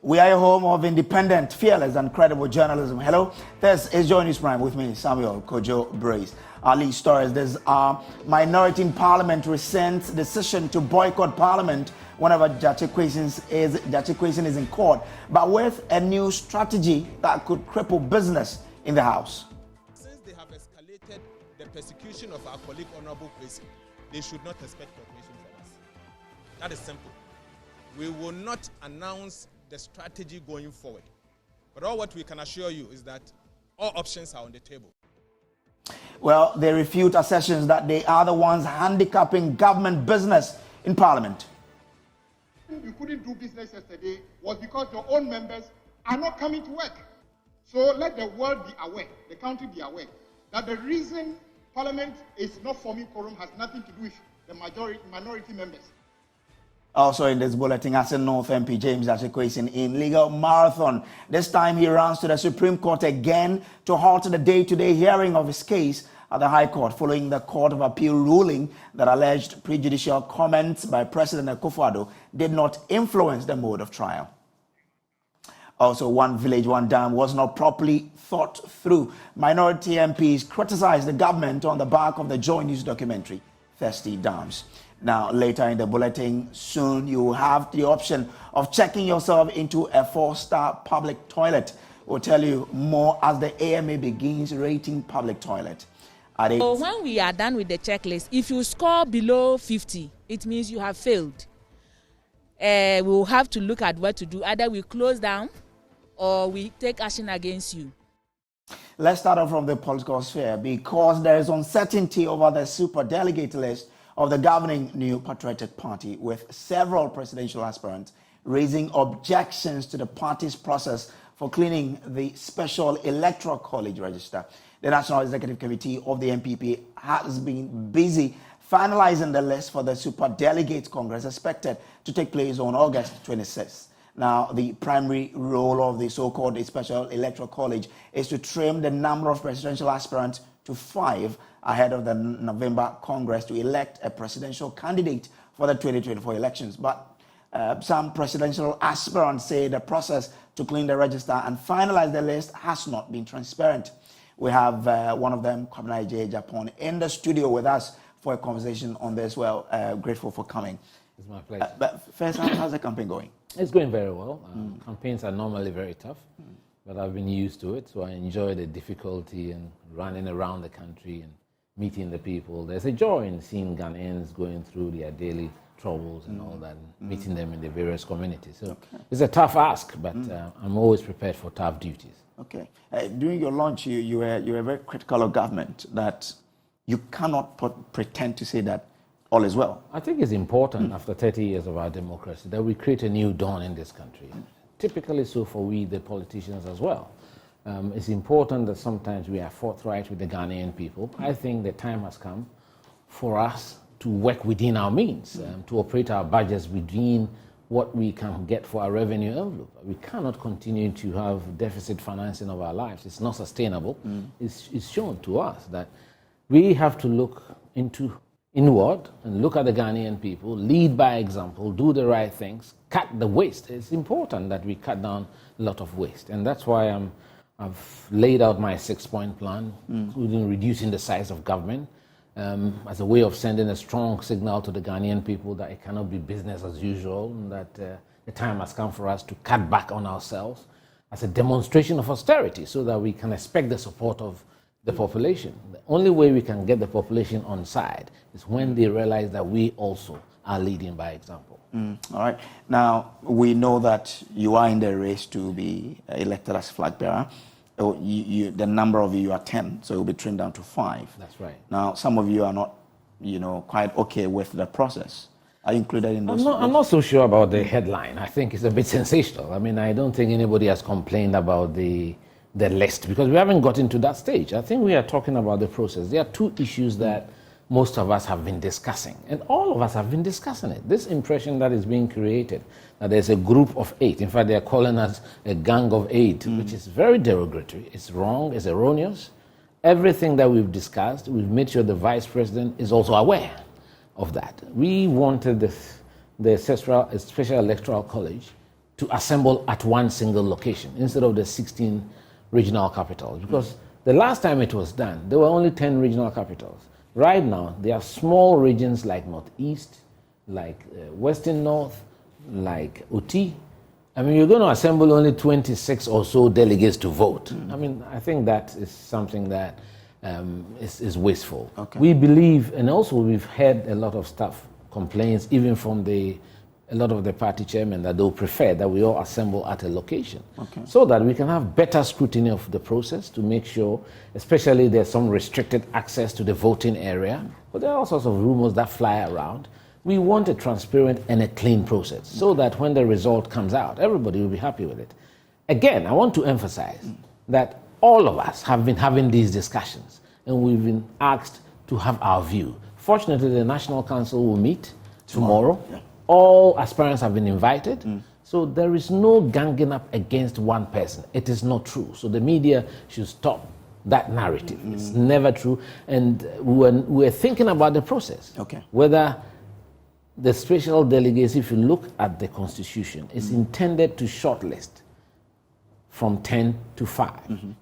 We are your home of independent, fearless, and credible journalism. Hello, this is Joy News Prime with me, Samuel Kojo Brace. Our lead stories: there's a minority in Parliament resents decision to boycott Parliament whenever Jachikwesen is in court, but with a new strategy that could cripple business in the House. Since they have escalated the persecution of our colleague Honorable Kwesi, they should not expect cooperation from us. That is simple. We will not announce the strategy going forward. But all what we can assure you is that all options are on the table. Well, they refute assertions that they are the ones handicapping government business in Parliament. We couldn't do business yesterday was because your own members are not coming to work. So let the world be aware, the country be aware, that the reason Parliament is not forming quorum has nothing to do with the minority members. Also in this bulletin, Assin North MP James Jachikwesen in legal marathon. This time he runs to the Supreme Court again to halt the day-to-day hearing of his case at the High Court following the Court of Appeal ruling that alleged prejudicial comments by President Akufo-Addo did not influence the mode of trial. Also, one village, one dam was not properly thought through. Minority MPs criticized the government on the back of the Joy News documentary, Thirsty Dams. Now, later in the bulletin, soon you will have the option of checking yourself into a 4-star public toilet. We'll tell you more as the AMA begins rating public toilet. So when we are done with the checklist, if you score below 50, it means you have failed. We will have to look at what to do. Either we close down or we take action against you. Let's start off from the political sphere because there is uncertainty over the super delegate list of the governing New Patriotic Party, with several presidential aspirants raising objections to the party's process for cleaning the Special Electoral College register. The National Executive Committee of the NPP has been busy finalizing the list for the Super Delegates Congress expected to take place on August 26th. Now, the primary role of the so-called Special Electoral College is to trim the number of presidential aspirants to 5 ahead of the November Congress to elect a presidential candidate for the 2024 elections. But some presidential aspirants say the process to clean the register and finalize the list has not been transparent. We have one of them, Kwabena J. Japan, in the studio with us for a conversation on this. Well, grateful for coming. It's my pleasure. But first, how's the campaign going? It's going very well. Campaigns are normally very tough, but I've been used to it, so I enjoy the difficulty and running around the country and meeting the people. There's a joy in seeing Ghanaians going through their daily troubles and all that, and meeting them in the various communities. So it's a tough ask, but I'm always prepared for tough duties. Okay. During your launch, you were very critical of government, that you cannot pretend to say that all is well. I think it's important after 30 years of our democracy that we create a new dawn in this country. Typically so for we, the politicians, as well. It's important that sometimes we are forthright with the Ghanaian people. I think the time has come for us to work within our means, to operate our budgets within what we can get for our revenue envelope. We cannot continue to have deficit financing of our lives. It's not sustainable. It's shown to us that we have to look inward and look at the Ghanaian people, lead by example, do the right things, cut the waste. It's important that we cut down a lot of waste. And that's why I've laid out my 6-point plan, including reducing the size of government, as a way of sending a strong signal to the Ghanaian people that it cannot be business as usual, and that the time has come for us to cut back on ourselves as a demonstration of austerity so that we can expect the support of the population. The only way we can get the population on side is when they realize that we also are leading by example. All right. Now, we know that you are in the race to be elected as flag bearer. The number of you are 10, so it will be trimmed down to 5. That's right. Now, some of you are not, quite okay with the process. Are you included in those? I'm not so sure about the headline. I think it's a bit sensational. I mean, I don't think anybody has complained about the list because we haven't gotten to that stage. I think we are talking about the process. There are 2 issues that most of us have been discussing, and all of us have been discussing it. This impression that is being created, that there's a group of 8, in fact, they are calling us a gang of 8, which is very derogatory. It's wrong, it's erroneous. Everything that we've discussed, we've made sure the Vice President is also aware of that. We wanted the Special Electoral College to assemble at one single location instead of the 16 regional capitals. Because the last time it was done, there were only 10 regional capitals. Right now, there are small regions like Northeast, like Western North, like Oti. I mean, you're going to assemble only 26 or so delegates to vote. I mean, I think that is something that is wasteful. Okay. We believe, and also we've heard a lot of stuff, complaints, even from a lot of the party chairmen, that they'll prefer that we all assemble at a location, so that we can have better scrutiny of the process to make sure, especially there's some restricted access to the voting area, but there are all sorts of rumors that fly around. We want a transparent and a clean process so that when the result comes out, everybody will be happy with it. Again, I want to emphasize that all of us have been having these discussions and we've been asked to have our view. Fortunately, the National Council will meet tomorrow. Yeah. All aspirants have been invited. So there is no ganging up against one person. It is not true. So the media should stop that narrative. It's never true. And we're thinking about the process. Whether the special delegates, if you look at the Constitution, is intended to shortlist from 10 to 5.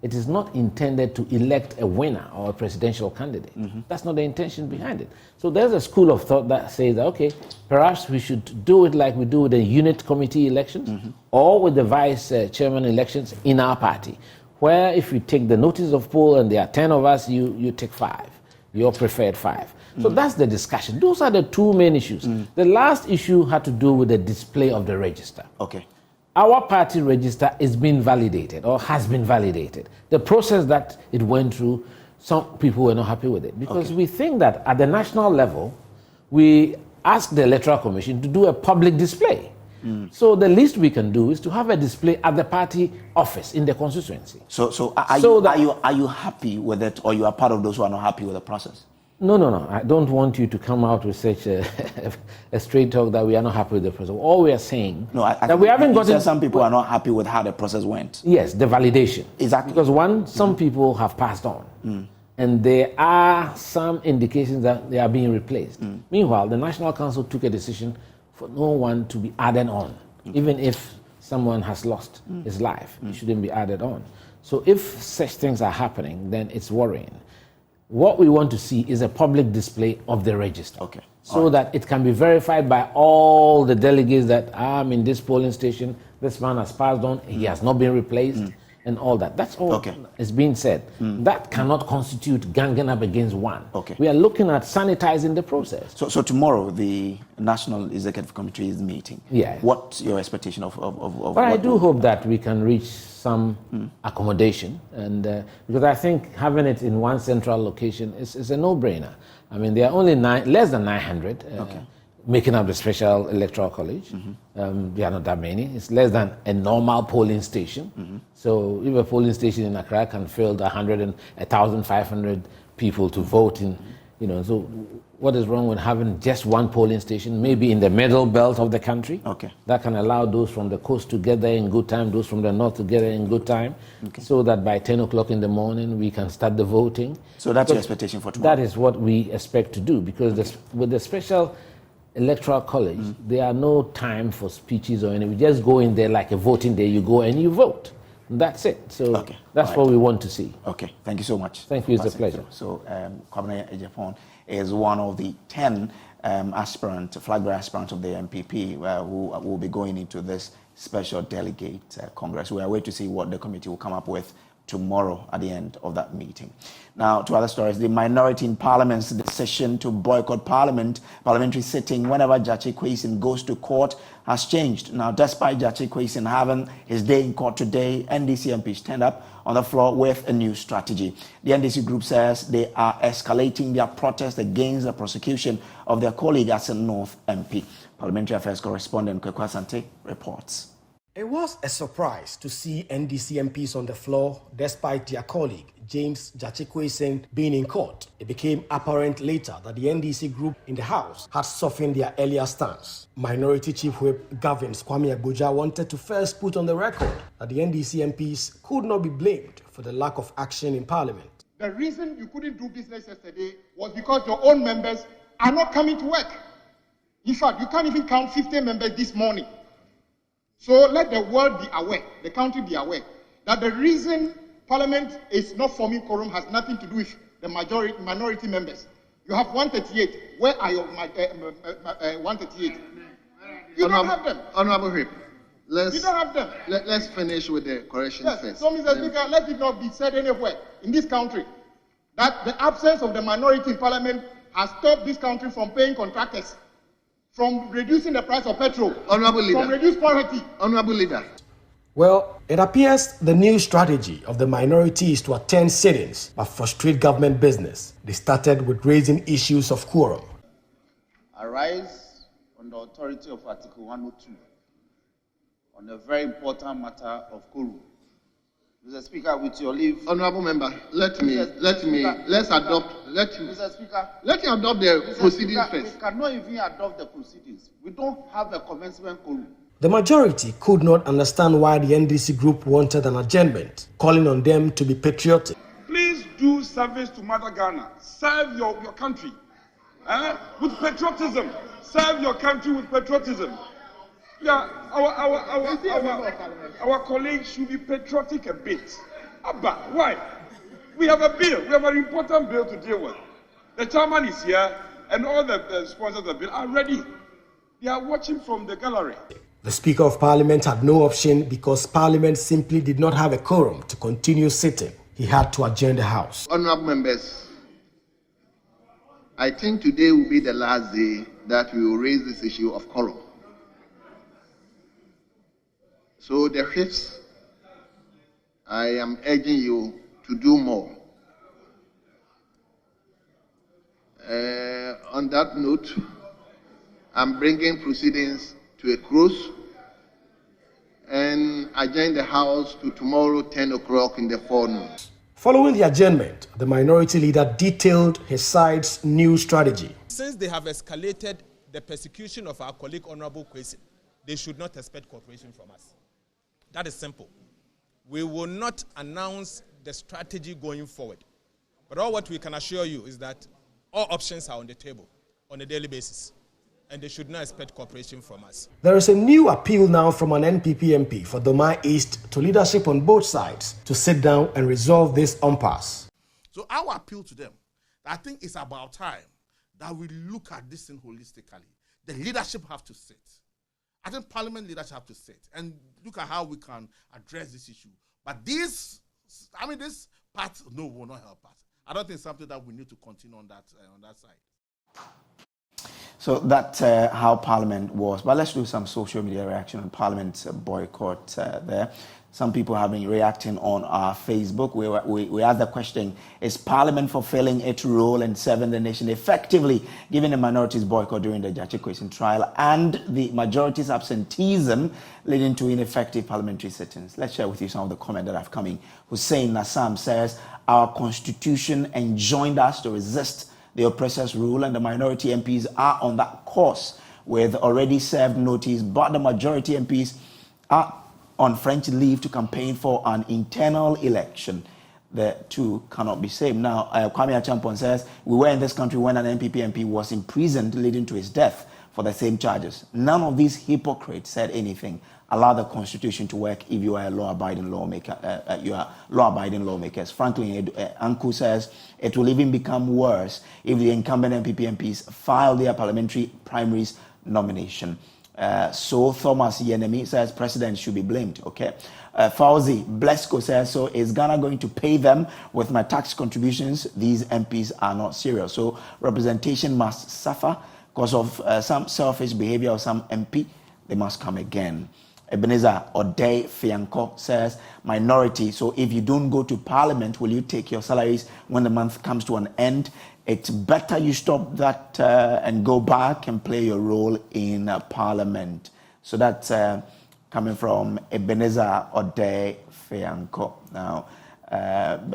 It is not intended to elect a winner or a presidential candidate. That's not the intention behind it. So there's a school of thought that says that, okay, perhaps we should do it like we do with the unit committee elections or with the vice chairman elections in our party, where if you take the notice of poll and there are 10 of us, you take 5, your preferred 5. So that's the discussion. Those are the two main issues. The last issue had to do with the display of the register. Our party register is being validated or has been validated. The process that it went through, some people were not happy with it because we think that at the national level, we asked the Electoral Commission to do a public display. So the least we can do is to have a display at the party office in the constituency. So are you happy with it, or you are part of those who are not happy with the process? No. I don't want you to come out with such a straight talk that we are not happy with the process. All we are saying that we haven't gotten. Some people are not happy with how the process went. Yes, the validation. Exactly. Because some people have passed on, and there are some indications that they are being replaced. Meanwhile, the National Council took a decision for no one to be added on, even if someone has lost his life. It shouldn't be added on. So if such things are happening, then it's worrying. What we want to see is a public display of the register. So that it can be verified by all the delegates that I'm in this polling station, this man has passed on, he has not been replaced, and all that. That's all is being said. That cannot constitute ganging up against one. We are looking at sanitizing the process. So tomorrow, the National Executive Committee is meeting. What's your expectation of But I do hope that we can reach some accommodation, and because I think having it in one central location is a no-brainer. I mean, there are only less than 900 making up the special electoral college. There are not that many. It's less than a normal polling station. So if a polling station in Accra can field 1,500 people to vote in, so what is wrong with having just one polling station, maybe in the middle belt of the country? That can allow those from the coast to get there in good time, those from the north to get there in good time, so that by 10 o'clock in the morning we can start the voting. So that's your expectation for tomorrow? That is what we expect to do, because with the special electoral college, there are no time for speeches or anything. You just go in there like a voting day, you go and you vote. That's it. So that's what we want to see. Thank you so much. Thank you. It's a pleasure. So Kwabena Ejapon is one of the 10 flag bearer aspirants of the MPP who will be going into this special delegate congress. We are waiting to see what the committee will come up with tomorrow at the end of that meeting. Now, to other stories, the minority in Parliament's decision to boycott parliamentary sitting whenever Gyakye Quayson goes to court has changed. Now, despite Gyakye Quayson having his day in court today, NDC MPs stand up on the floor with a new strategy. The NDC group says they are escalating their protest against the prosecution of their colleague Asen North MP. Parliamentary Affairs correspondent Kwekwa Asante reports. It was a surprise to see NDC MPs on the floor despite their colleague James Gyakye Quayson being in court. It became apparent later that the NDC group in the House had softened their earlier stance. Minority Chief Whip Gavins Kwame Agboja wanted to first put on the record that the NDC MPs could not be blamed for the lack of action in Parliament. The reason you couldn't do business yesterday was because your own members are not coming to work. In fact, you can't even count 50 members this morning. So let the world be aware, the country be aware, that the reason Parliament is not forming quorum has nothing to do with the minority members. You have 138. Where are your 138? You don't have them. Honorable Whip, You don't have them. let's finish with the correction first. So, Mr. Speaker, let it not be said anywhere in this country that the absence of the minority in Parliament has stopped this country from paying contractors, from reducing the price of petrol, Honorable Leader. from reduced poverty. Honorable Leader. Well, it appears the new strategy of the minority is to attend sit-ins but frustrate government business. They started with raising issues of quorum. Arise on the authority of Article 102 on a very important matter of quorum. Mr. Speaker, with your leave. Honorable Member, let's adopt Mr. Speaker, let him adopt the proceedings first. We cannot even adopt the proceedings. We don't have a commencement quorum. The majority could not understand why the NDC group wanted an adjournment, calling on them to be patriotic. Please do service to Mother Ghana. Serve your country with patriotism. Serve your country with patriotism. Yeah, our colleagues should be patriotic a bit. Abba, why? We have a bill. We have an important bill to deal with. The chairman is here, and all the sponsors of the bill are ready. They are watching from the gallery. The Speaker of Parliament had no option because Parliament simply did not have a quorum to continue sitting. He had to adjourn the House. Honorable members, I think today will be the last day that we will raise this issue of quorum. So the Whips, I am urging you to do more. On that note, I'm bringing proceedings to a close and adjourn the House to tomorrow 10 o'clock in the forenoon. Following the adjournment, the minority leader detailed his side's new strategy. Since they have escalated the persecution of our colleague Honorable Kwesi, they should not expect cooperation from us. That is simple. We will not announce the strategy going forward. But all what we can assure you is that all options are on the table on a daily basis, and they should not expect cooperation from us. There is a new appeal now from an NPP MP for Doma East to leadership on both sides to sit down and resolve this impasse. So our appeal to them, I think it's about time that we look at this thing holistically. The leadership have to sit. I think Parliament leadership have to sit and look at how we can address this issue. But this part, no, will not help us. I don't think it's something that we need to continue on that side. So that's how Parliament was. But let's do some social media reaction on Parliament's boycott there. Some people have been reacting on our Facebook. We asked the question, is Parliament fulfilling its role in serving the nation effectively, given the minorities' boycott during the Jachikwesin trial and the majority's absenteeism leading to ineffective parliamentary sittings? Let's share with you some of the comments that have come in. Hussein Nassam says, our constitution enjoined us to resist the oppressor's rule, and the minority MPs are on that course with already served notice, but the majority MPs are on French leave to campaign for an internal election. The two cannot be same. Now, Kwame Achampon says, we were in this country when an NPP MP was imprisoned, leading to his death for the same charges. None of these hypocrites said anything. Allow the constitution to work if you are a law-abiding lawmaker. You are law-abiding lawmakers. Franklin Anku says it will even become worse if the incumbent NPP MPs file their parliamentary primaries nomination. So Thomas Yenemi says president should be blamed. Okay. Fauzi Blesko says, so is Ghana going to pay them with my tax contributions? These MPs are not serious. So representation must suffer because of some selfish behavior of some MP. They must come again. Ebenezer Odei Fianco says, minority, so if you don't go to parliament, will you take your salaries when the month comes to an end? It's better you stop that and go back and play your role in parliament. So that's coming from Ebenezer Odei Fianco. Now,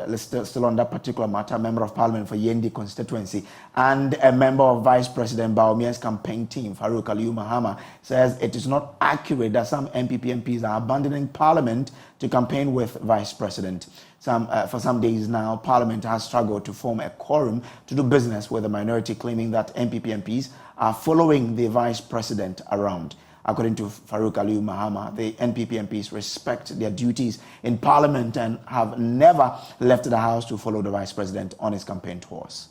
let's still on that particular matter, a member of parliament for Yendi constituency and a member of Vice President Baomia's campaign team, Farouk Aliyu Mahama, says it is not accurate that some NPP MPs are abandoning parliament to campaign with Vice President. For some days now, Parliament has struggled to form a quorum to do business with the minority, claiming that NPP MPs are following the Vice President around. According to Farouk Aliyu Mahama, the NPP MPs respect their duties in Parliament and have never left the House to follow the Vice President on his campaign tours.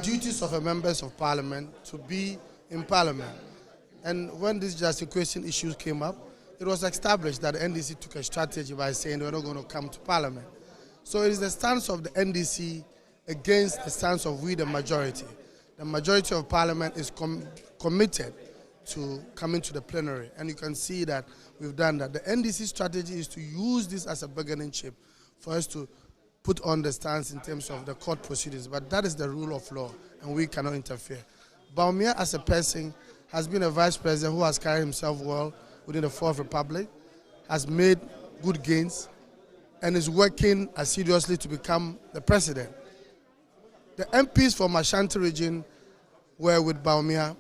Duties of a members of Parliament to be in Parliament. And when this justification issues came up, it was established that the NDC took a strategy by saying we're not going to come to Parliament. So it is the stance of the NDC against the stance of we, the majority. The majority of Parliament is committed to coming to the plenary, and you can see that we've done that. The NDC strategy is to use this as a bargaining chip for us to put on the stance in terms of the court proceedings, but that is the rule of law, and we cannot interfere. Bawumia, as a person, has been a vice president who has carried himself well within the Fourth Republic, has made good gains, and is working assiduously to become the president. The MPs from Ashanti region were with Bawumia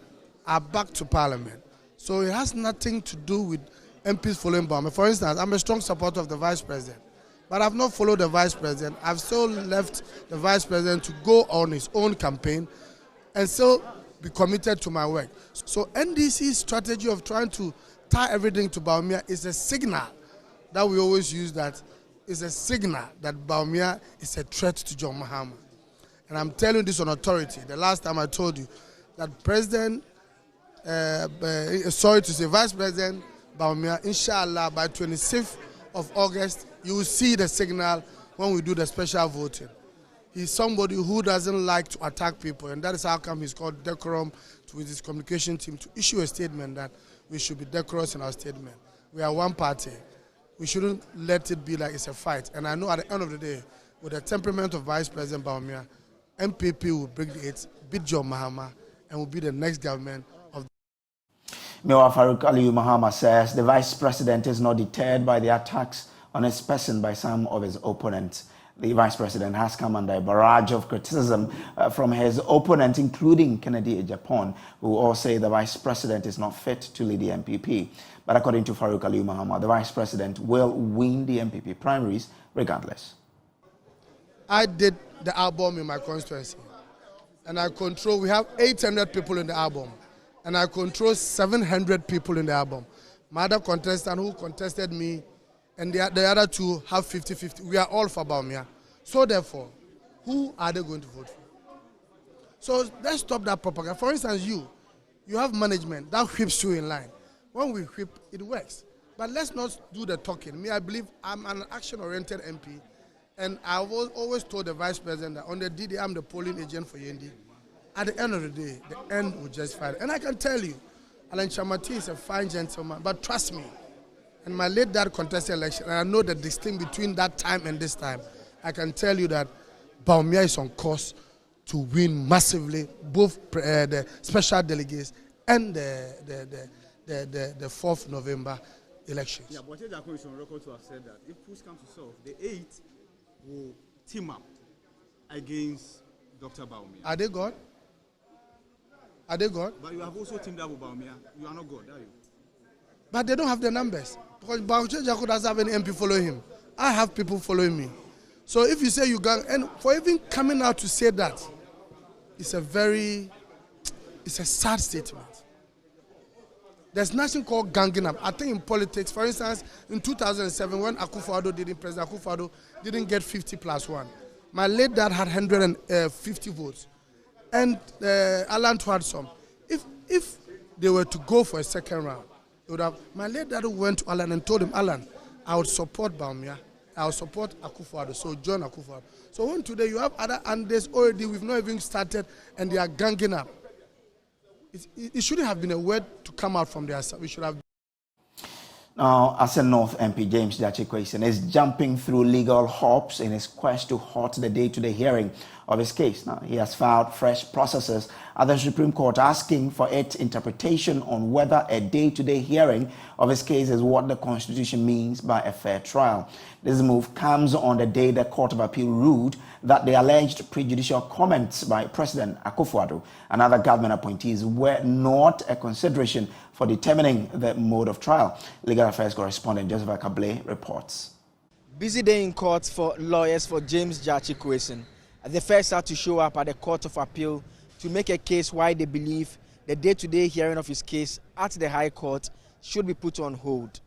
are back to Parliament. So it has nothing to do with MPs following Bawumia. For instance, I'm a strong supporter of the Vice President, but I've not followed the Vice President. I've still left the Vice President to go on his own campaign and still be committed to my work. So NDC's strategy of trying to tie everything to Bawumia is a signal that we always use, that is a signal that Bawumia is a threat to John Mahama. And I'm telling this on authority. The last time I told you that Vice President Bawumia, inshallah, by 26th of August, you will see the signal when we do the special voting. He's somebody who doesn't like to attack people, and that is how come he's called decorum with his communication team to issue a statement that we should be decorous in our statement. We are one party. We shouldn't let it be like it's a fight. And I know at the end of the day, with the temperament of Vice President Bawumia, MPP will bring it, beat John Mahama, and will be the next government of. Mayor Farouk Aliyu Mahama says the Vice President is not deterred by the attacks on his person by some of his opponents. The Vice President has come under a barrage of criticism from his opponents, including Kennedy Ejapon, who all say the Vice President is not fit to lead the MPP. But according to Farouk Aliyu Mahama, the Vice President will win the MPP primaries regardless. I did the album in my constituency, and we have 800 people in the album, and I control 700 people in the album. My other contestant who contested me, and the other two have 50-50. We are all for Bawumia. So therefore, who are they going to vote for? So let's stop that propaganda. For instance, you have management that whips you in line. When we whip, it works. But let's not do the talking. Me, I believe I'm an action-oriented MP, and I've always told the Vice President that on the DD, I'm the polling agent for Yendi. At the end of the day, the end will justify it. And I can tell you, Alan Chamati is a fine gentleman, but trust me, and my late dad contested election, and I know the distinction between that time and this time, I can tell you that Bawumia is on course to win massively both the special delegates and the 4th November elections. Yeah, but Ejapon is on record to have said that if push comes to shove, the 8 will team up against Dr. Bawumia. Are they God? Are they God? But you have also teamed up with Bawumia. You are not God, are you? But they don't have the numbers. Because Bawumia doesn't have any MP following him. I have people following me. So if you say you gang, and for even coming out to say that, it's a sad statement. There's nothing called ganging up. I think in politics, for instance, in 2007, when President Akufo-Addo didn't get 50+1, my late dad had 150 votes, and Alan had some. If they were to go for a second round, it would have. My late dad went to Alan and told him, Alan, I would support Bawumia, I would support Akufo-Addo, so join Akufo-Addo. So when today you have other Andes already, we've not even started, and they are ganging up. It shouldn't have been a word to come out from their side. We should have. Now, Asset North MP James Jachikwason is jumping through legal hoops in his quest to halt the day-to-day hearing of his case. Now, he has filed fresh processes at the Supreme Court asking for its interpretation on whether a day-to-day hearing of his case is what the Constitution means by a fair trial. This move comes on the day the Court of Appeal ruled that the alleged prejudicial comments by President Akufo-Addo and other government appointees were not a consideration for determining the mode of trial. Legal Affairs correspondent Joseph Akable reports. Busy day in court for lawyers for James Jachikwason. They first had to show up at the Court of Appeal to make a case why they believe the day-to-day hearing of his case at the High Court should be put on hold.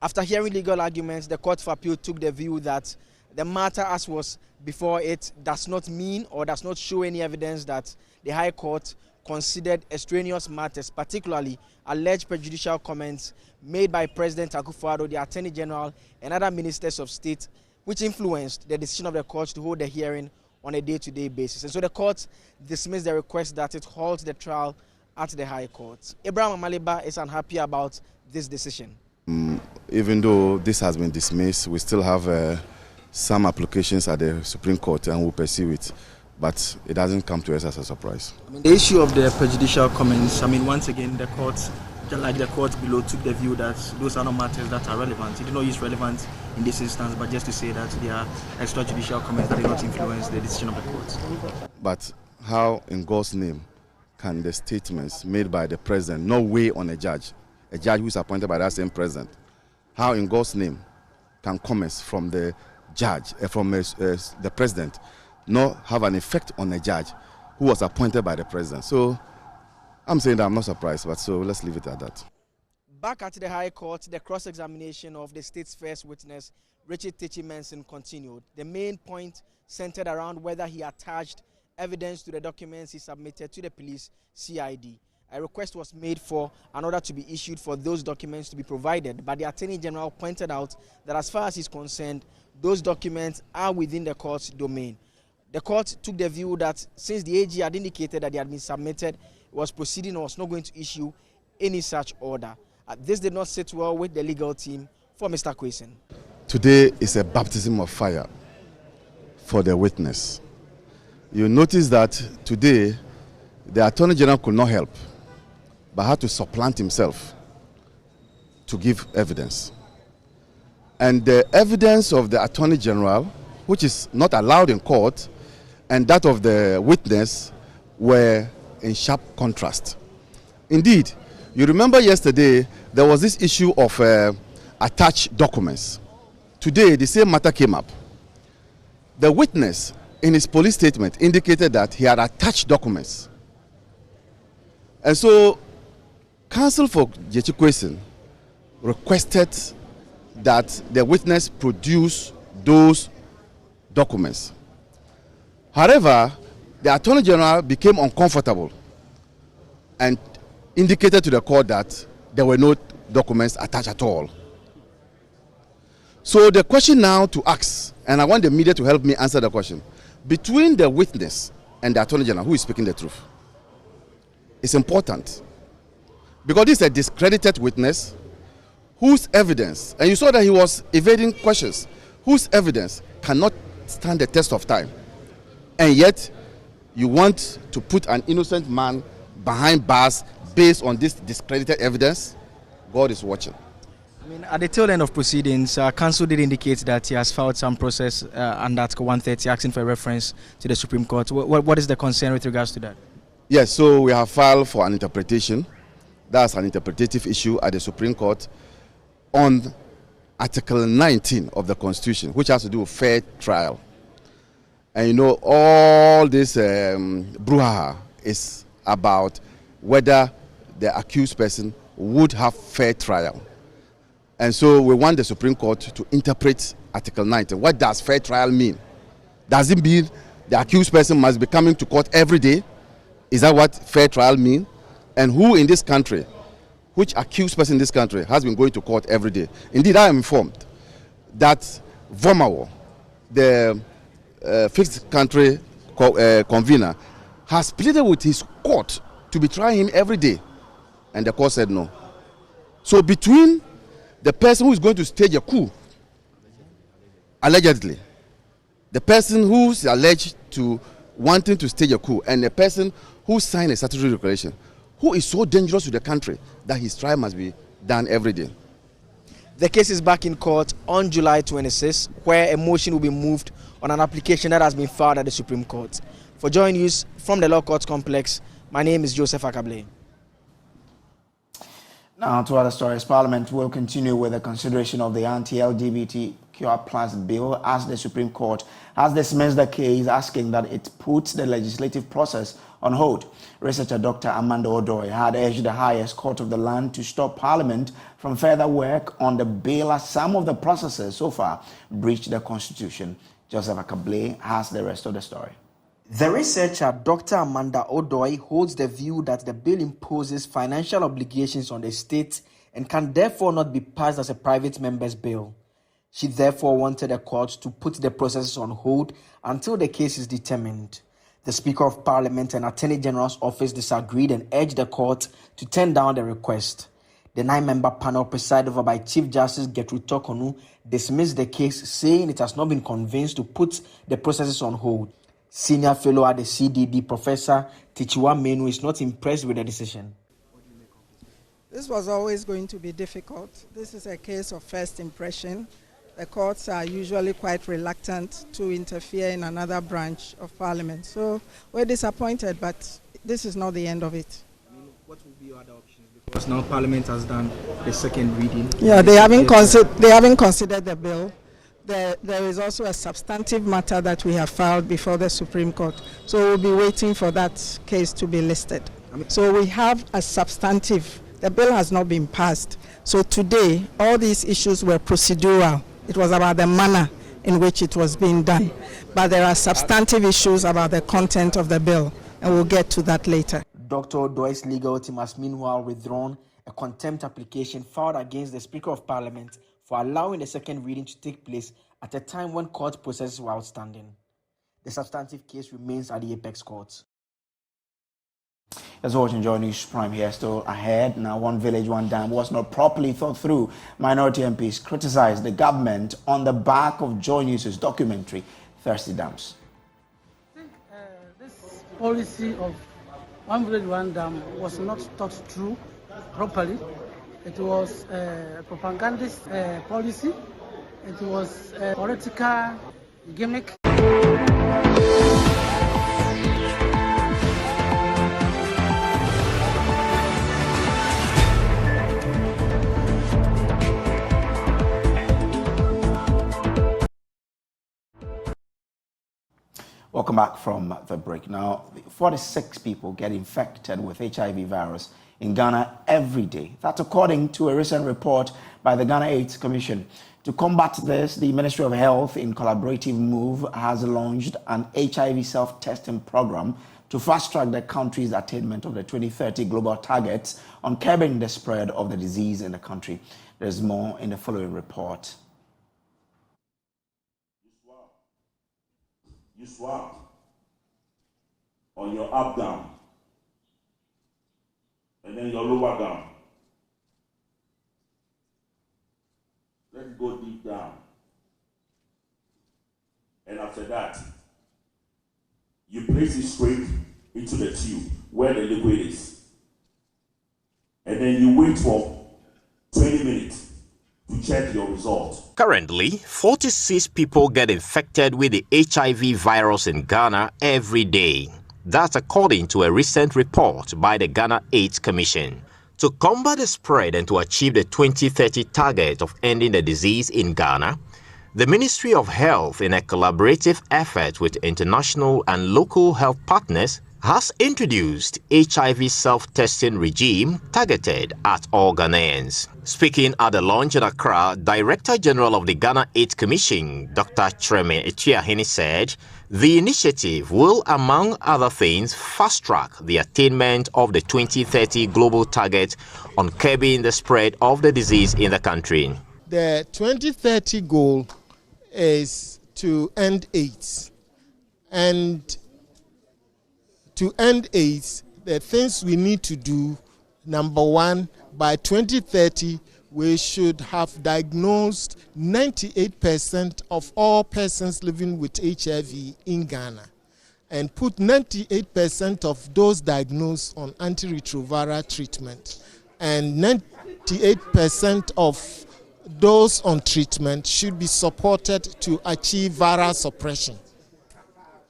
After hearing legal arguments, the Court of Appeal took the view that the matter as was before it does not mean or does not show any evidence that the High Court considered extraneous matters, particularly alleged prejudicial comments made by President Akufo-Addo, the Attorney General, and other ministers of state, which influenced the decision of the court to hold the hearing on a day-to-day basis. And so the court dismissed the request that it halt the trial at the High Court. Abraham Amaliba is unhappy about this decision. Even though this has been dismissed, we still have some applications at the Supreme Court and we'll pursue it. But it doesn't come to us as a surprise. The issue of the prejudicial comments, once again, the court, like the court below, took the view that those are not matters that are relevant. It did not use relevant in this instance, but just to say that there are extrajudicial comments that did not influence the decision of the court. But how, in God's name, can the statements made by the president not weigh on a judge who is appointed by that same president? How, in God's name, can comments from the judge, from the president, not have an effect on a judge who was appointed by the president? So I'm saying that I'm not surprised, but so let's leave it at that. Back at the High Court, the cross-examination of the state's first witness, Richard Techi-Mensing, continued. The main point centered around whether he attached evidence to the documents he submitted to the police CID. A request was made for an order to be issued for those documents to be provided, but the Attorney General pointed out that as far as he's concerned, those documents are within the court's domain. The court took the view that since the AG had indicated that they had been submitted, it was proceeding or was not going to issue any such order. This did not sit well with the legal team for Mr. Kwesen. Today is a baptism of fire for the witness. You notice that today the Attorney General could not help, but had to supplant himself to give evidence. And the evidence of the Attorney General, which is not allowed in court, and that of the witness were in sharp contrast. Indeed, you remember yesterday there was this issue of attached documents. Today the same matter came up. The witness in his police statement indicated that he had attached documents. And so counsel for Gyekye Kwesen requested that the witness produce those documents. However, the Attorney General became uncomfortable and indicated to the court that there were no documents attached at all. So the question now to ask, and I want the media to help me answer the question, between the witness and the Attorney General, who is speaking the truth? It's important. Because this is a discredited witness whose evidence, and you saw that he was evading questions, whose evidence cannot stand the test of time. And yet, you want to put an innocent man behind bars based on this discredited evidence? God is watching. At the tail end of proceedings, counsel did indicate that he has filed some process under Article 130 asking for a reference to the Supreme Court. What is the concern with regards to that? Yes, so we have filed for an interpretation. That's an interpretative issue at the Supreme Court on Article 19 of the Constitution, which has to do with fair trial. And you know, all this brouhaha is about whether the accused person would have fair trial. And so we want the Supreme Court to interpret Article 19. What does fair trial mean? Does it mean the accused person must be coming to court every day? Is that what fair trial means? And who in this country, which accused person in this country has been going to court every day? Indeed, I am informed that Vomawo, the fixed country convener, has pleaded with his court to be trying him every day. And the court said no. So between the person who is going to stage a coup, allegedly, the person who's alleged to wanting to stage a coup, and the person who signed a statutory declaration, who is so dangerous to the country that his trial must be done every day. The case is back in court on July 26, where a motion will be moved on an application that has been filed at the Supreme Court. For Joy News from the Law Court Complex, my name is Joseph Akable. Now to other stories. Parliament will continue with the consideration of the anti-LGBT LGBTQI Bill, as the Supreme Court has dismissed the case, asking that it puts the legislative process on hold. Researcher Dr. Amanda Odoi had urged the highest court of the land to stop Parliament from further work on the bill, as some of the processes so far breached the Constitution. Joseph Akable has the rest of the story. The researcher, Dr. Amanda Odoi, holds the view that the bill imposes financial obligations on the state and can therefore not be passed as a private member's bill. She therefore wanted the court to put the processes on hold until the case is determined. The Speaker of Parliament and Attorney General's office disagreed and urged the court to turn down the request. The 9-member panel, presided over by Chief Justice Gertrude Tokonu, dismissed the case, saying it has not been convinced to put the processes on hold. Senior fellow at the CDB, Professor Tichiwa Menu, is not impressed with the decision. This was always going to be difficult. This is a case of first impression. The courts are usually quite reluctant to interfere in another branch of Parliament. So we're disappointed, but this is not the end of it. What will be your other options? Because now Parliament has done the second reading. Yeah, they haven't considered the bill. There is also a substantive matter that we have filed before the Supreme Court. So we'll be waiting for that case to be listed. So we have a substantive. The bill has not been passed. So today, all these issues were procedural. It was about the manner in which it was being done. But there are substantive issues about the content of the bill, and we'll get to that later. Dr. Odoi's legal team has meanwhile withdrawn a contempt application filed against the Speaker of Parliament for allowing the second reading to take place at a time when court processes were outstanding. The substantive case remains at the Apex Court. As watching Joy News Prime here, still ahead. Now, one village, one dam was not properly thought through. Minority MPs criticized the government on the back of Joy News' documentary, Thirsty Dams. I think this policy of one village, one dam was not thought through properly. It was a propagandist policy. It was a political gimmick. Welcome back from the break. Now, 46 people get infected with HIV virus in Ghana every day. That's according to a recent report by the Ghana AIDS Commission. To combat this, the Ministry of Health, in collaborative move, has launched an HIV self-testing program to fast-track the country's attainment of the 2030 global targets on curbing the spread of the disease in the country. There's more in the following report. You swab on your up down and then your lower down. Let's go deep down. And after that, you place it straight into the tube where the liquid is. And then you wait for 20 minutes to check your result. Currently, 46 people get infected with the HIV virus in Ghana every day. That's according to a recent report by the Ghana AIDS Commission. To combat the spread and to achieve the 2030 target of ending the disease in Ghana, the Ministry of Health, in a collaborative effort with international and local health partners, has introduced HIV self-testing regime targeted at all Ghanaians. Speaking at the launch in Accra, Director General of the Ghana AIDS Commission, Dr. Treme Etuahini, said the initiative will, among other things, fast-track the attainment of the 2030 global target on curbing the spread of the disease in the country. The 2030 goal is to end AIDS. And to end AIDS, the things we need to do, number one, by 2030, we should have diagnosed 98% of all persons living with HIV in Ghana and put 98% of those diagnosed on antiretroviral treatment. And 98% of those on treatment should be supported to achieve viral suppression.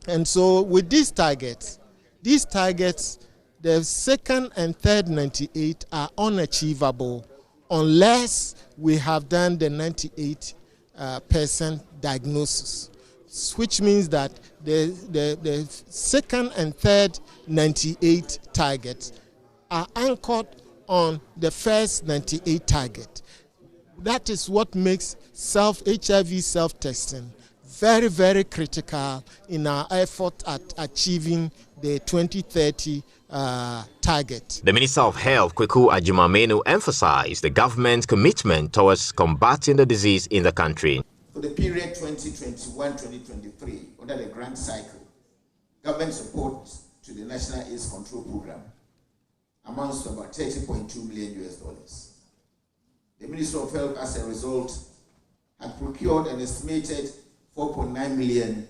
And so with these targets, the second and third 98 are unachievable unless we have done the 98 person diagnosis, which means that the second and third 98 targets are anchored on the first 98 target. That is what makes HIV self-testing very, very critical in our effort at achieving the 2030 target. The Minister of Health, Kweku Ajimamenu, emphasized the government's commitment towards combating the disease in the country. For the period 2021-2023, under the grant cycle, government support to the National AIDS Control Program amounts to about $30.2 million. The Ministry of Health, as a result, had procured an estimated $4.9 million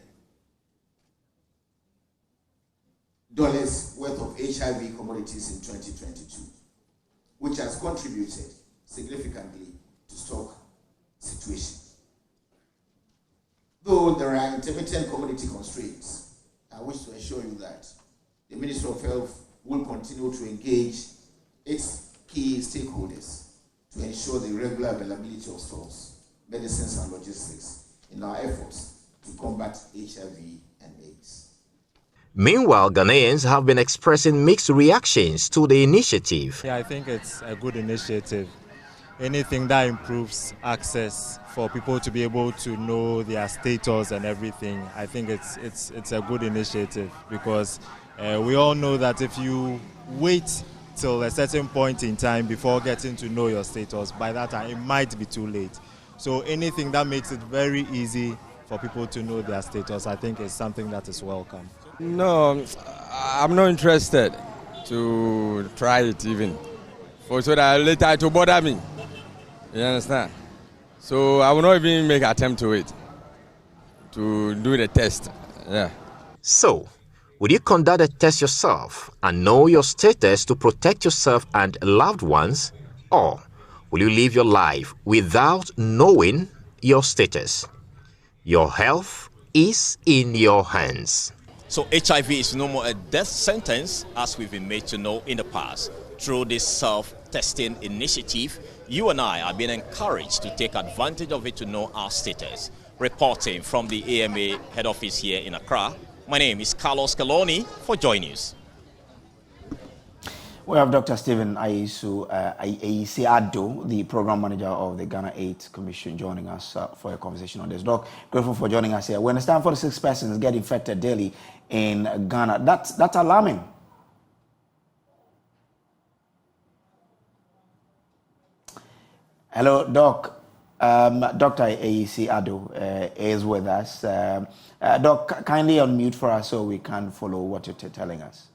worth of HIV commodities in 2022, which has contributed significantly to stock situation. Though there are intermittent commodity constraints, I wish to assure you that the Ministry of Health will continue to engage its key stakeholders to ensure the regular availability of stores, medicines, and logistics in our efforts to combat HIV and AIDS. Meanwhile, Ghanaians have been expressing mixed reactions to the initiative. Yeah, I think it's a good initiative. Anything that improves access for people to be able to know their status and everything, I think it's a good initiative, because we all know that if you wait till a certain point in time before getting to know your status, by that time it might be too late. So anything that makes it very easy for people to know their status, I think is something that is welcome. No, I'm not interested to try it even, so that later it will bother me. You understand? So I will not even make an attempt to do the test. Yeah. So, would you conduct a test yourself and know your status to protect yourself and loved ones? Or will you live your life without knowing your status? Your health is in your hands. So HIV is no more a death sentence, as we've been made to know in the past. Through this self-testing initiative, you and I are being encouraged to take advantage of it to know our status. Reporting from the AMA head office here in Accra, my name is Carlos Caloni for Joy News. We have Dr. Stephen Ayisi-Addo, the program manager of the Ghana AIDS Commission, joining us for a conversation on this. Doc, grateful for joining us here. We understand 46 persons get infected daily in Ghana. That's alarming. Hello, Doc. Dr. Ayisi-Addo is with us. Doc, kindly unmute for us so we can follow what you're telling us.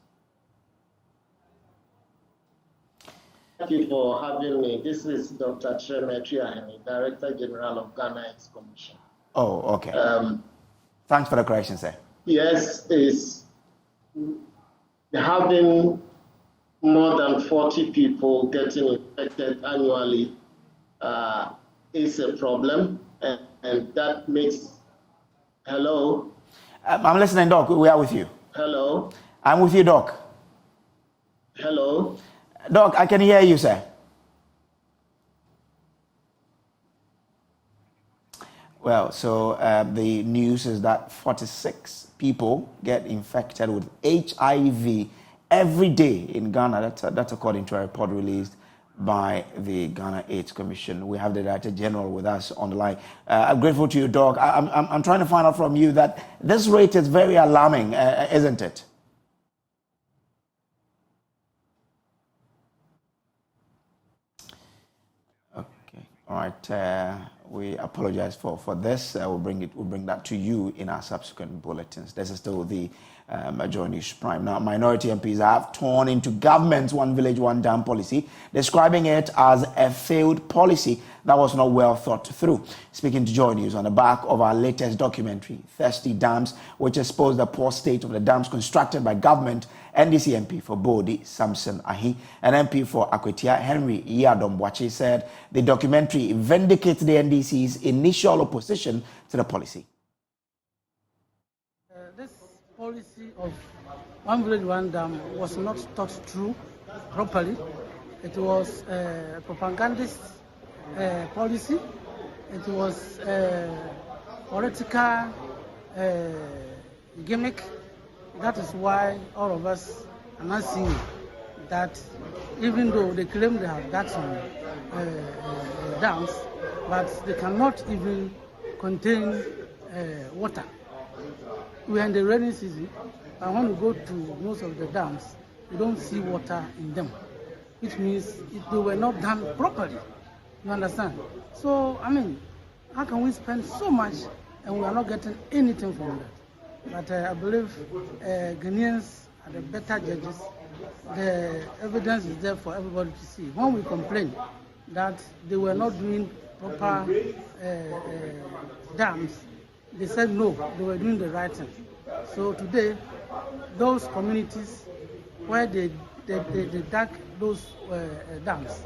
Thank you for having me. This is Dr. Tremetri Ahemi, Director General of Ghana AIDS Commission. Oh, okay. Thanks for the correction, sir. Yes, having more than 40 people getting infected annually is a problem, and that makes... Hello? I'm listening, Doc. We are with you. Hello? I'm with you, Doc. Hello? Doc, I can hear you, sir. Well, so the news is that 46 people get infected with HIV every day in Ghana. That's according to a report released by the Ghana AIDS Commission. We have the Director General with us on the line. I'm grateful to you, Doc. I'm trying to find out from you that this rate is very alarming, isn't it? Okay. All right. We apologize for this. We'll bring that to you in our subsequent bulletins. This is still the Joy News Prime. Now, minority MPs have torn into government's one village, one dam policy, describing it as a failed policy that was not well thought through. Speaking to Joy News on the back of our latest documentary, Thirsty Dams, which exposed the poor state of the dams constructed by government, NDC MP for Bodi, Samson Ahi, and MP for Akwetia, Henry Yadomwachi, said the documentary vindicates the NDC's initial opposition to the policy. This policy of one village, one dam was not thought through properly. It was a propagandist policy it was a political gimmick. That is why all of us are not seeing that, even though they claim they have got some dams, but they cannot even contain water. We are in the rainy season, and when we go to most of the dams, we don't see water in them, which means they were not done properly. You understand? So, I mean, how can we spend so much and we are not getting anything from that? But I believe Ghanaians are the better judges. The evidence is there for everybody to see. When we complain that they were not doing proper dams, they said no, they were doing the right thing. So today, those communities where they dug those dams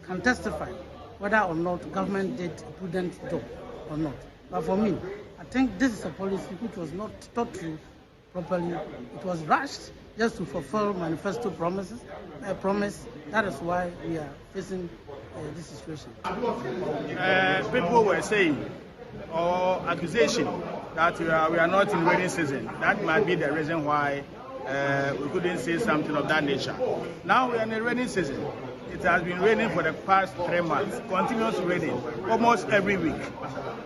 can testify whether or not government did a prudent job or not. But for me, I think this is a policy which was not thought through properly. It was rushed just to fulfill manifesto promise. That is why we are facing this situation. People were saying, or accusation, that we are not in rainy season. That might be the reason why we couldn't say something of that nature. Now we are in a rainy season. It has been raining for the past 3 months, continuous raining, almost every week.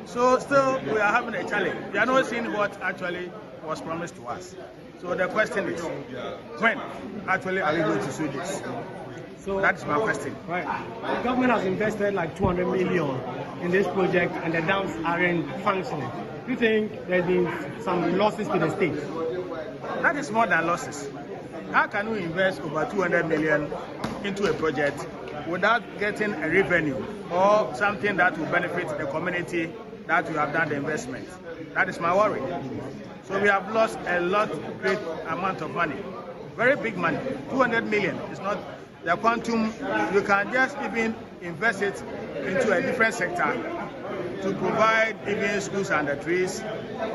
So still we are having a challenge. We are not seeing what actually was promised to us. So the question is, when actually are we going to see this? So that's my question. Right. The government has invested like 200 million in this project and the dams aren't functioning. Do you think there's been some losses to the state? That is more than losses. How can we invest over 200 million into a project without getting a revenue or something that will benefit the community that we have done the investment? That is my worry. So we have lost a great amount of money. Very big money. 200 million is not the quantum. You can just even invest it into a different sector to provide even schools under trees,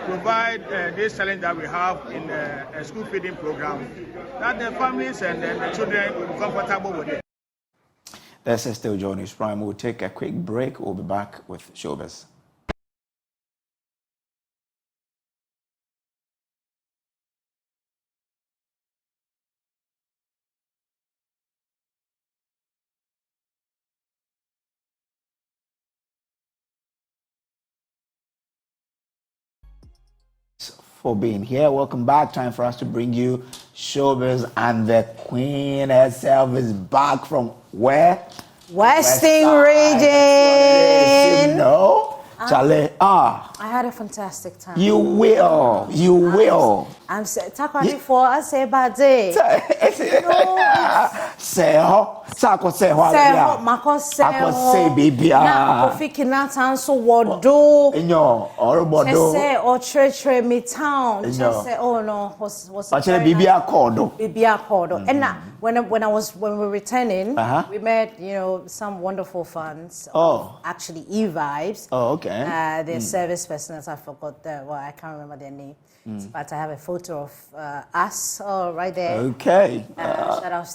provide this challenge that we have in a school feeding program, that the families and the children will be comfortable with it. This is still Johnny's Prime. We'll take a quick break. We'll be back with Showbiz. For being here. Welcome back. Time for us to bring you Showbiz, and the Queen herself is back from where? Western region. You know, Charlie. I had a fantastic time. You will. You will. I'm talking for I say bad day. Say ho. Sako say ho. Mako say bibia. Na kofiki na tanso wodo. Enyo orobodo. Say o tre me town. Say oh no was actually bibia kodo. Bibia kodo. And when we were returning, we met some wonderful fans. Actually E-Vibes. Oh, okay. Their service personals, I forgot I can't remember their name. But I have a photo of us right there. Okay. Shout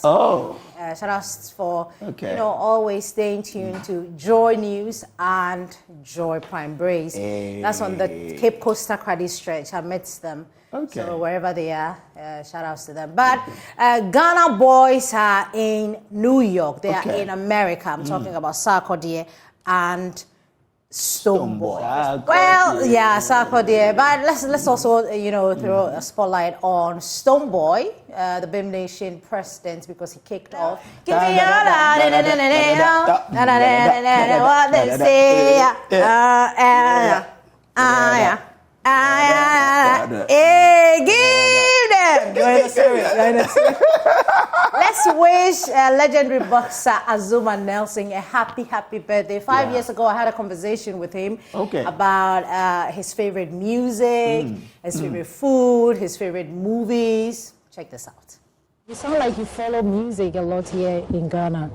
outs for always staying tuned to Joy News and Joy Prime Breeze. That's on the Cape Coast Credit stretch. I met them. Okay. So wherever they are, shout outs to them. But Ghana boys are in New York. They are in America. I'm talking about Sarkodie and Stonebwoy. Well, yeah, Sarkodie. But let's also throw a spotlight on Stonebwoy, the BIM Nation president, because he kicked off. Give me all what they say. Give them. Let's wish legendary boxer Azuma Nelson a happy birthday. 5 years ago, I had a conversation with him about his favorite music, his favorite food, his favorite movies. Check this out. You sound like you follow music a lot here in Ghana.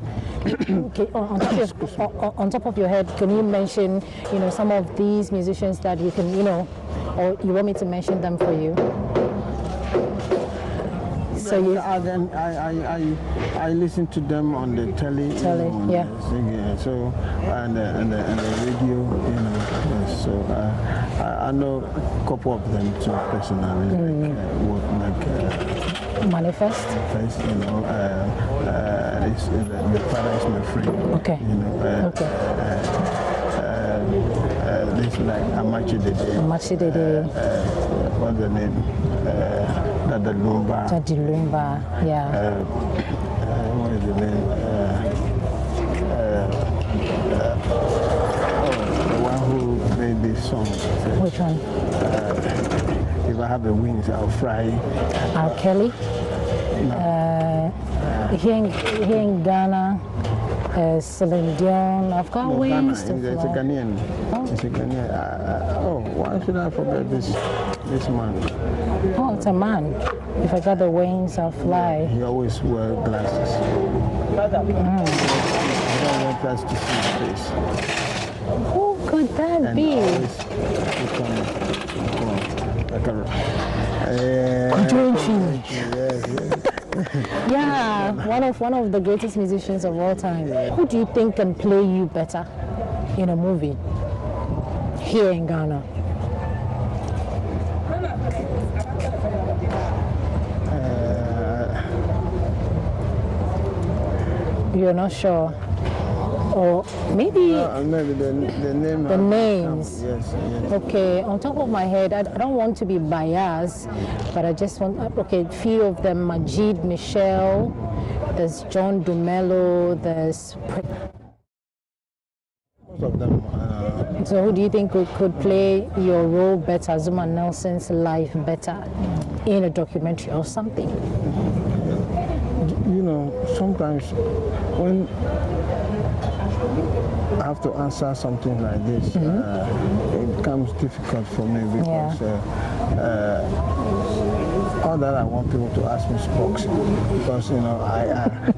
On top of your head, can you mention, some of these musicians that you can, or you want me to mention them for you? So I listen to them on the telly, yeah. So and the radio, So I know a couple of them too personally. Manifest. First, you know, the father is my friend. Okay. You know. This like Amachi Dede. Amachi Dede. What's the name? Dada Lumba. Daddy Lumba. Yeah. What is the name? The one who made this song. Which one? If I have the wings, I'll fly. R. Kelly. No. Here in Ghana, Celine Dion. I've got wings to fly. It's a Ghanaian. Oh. It's a Ghanaian. Why should I forget this man? Oh, it's a man. If I got the wings, I'll fly. He always wears glasses. I don't want us to see his face. Who could that be? Yeah, one of the greatest musicians of all time. Who do you think can play you better in a movie here in Ghana? You're not sure? Or maybe maybe the name. The names. Yes. Okay, on top of my head, I don't want to be biased, but I just want, okay, few of them: Majid Michel, there's John Dumelo, there's. Most of them. So who do you think could play your role better, Zuma Nelson's life better, in a documentary or something? You know, sometimes when I have to answer something like this, it becomes difficult for me because all that I want people to ask me is boxing, because you know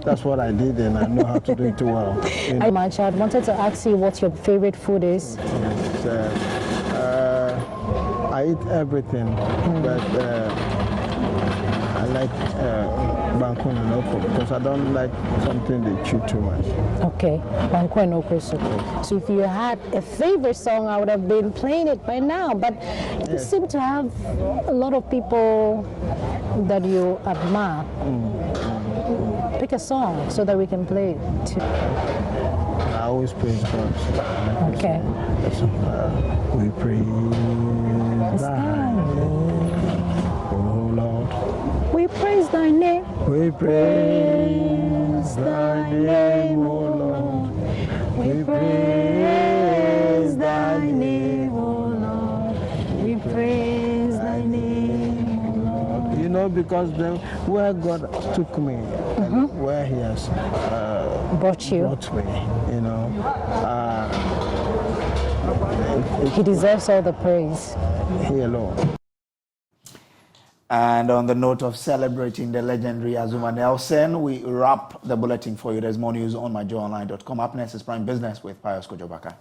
that's what I did and I know how to do it well. I wanted to ask you what your favorite food is. I eat everything, but I like banku and okra because I don't like something they chew too much. Okay, banku and okra soup. So if you had a favorite song, I would have been playing it by now, but you seem to have a lot of people that you admire. Pick a song so that we can play it too. I always praise God. Okay. We praise thy name, oh Lord. We praise thy name. We praise thy name, O Lord. We praise thy name, O Lord. We praise thy name, O Lord. You know, because where God took me and where He has brought me, you know. He deserves all the praise. He alone. And on the note of celebrating the legendary Azuma Nelson, we wrap the bulletin for you. There's more news on myjoyonline.com. Up next is Prime Business with Pius Kojobaka.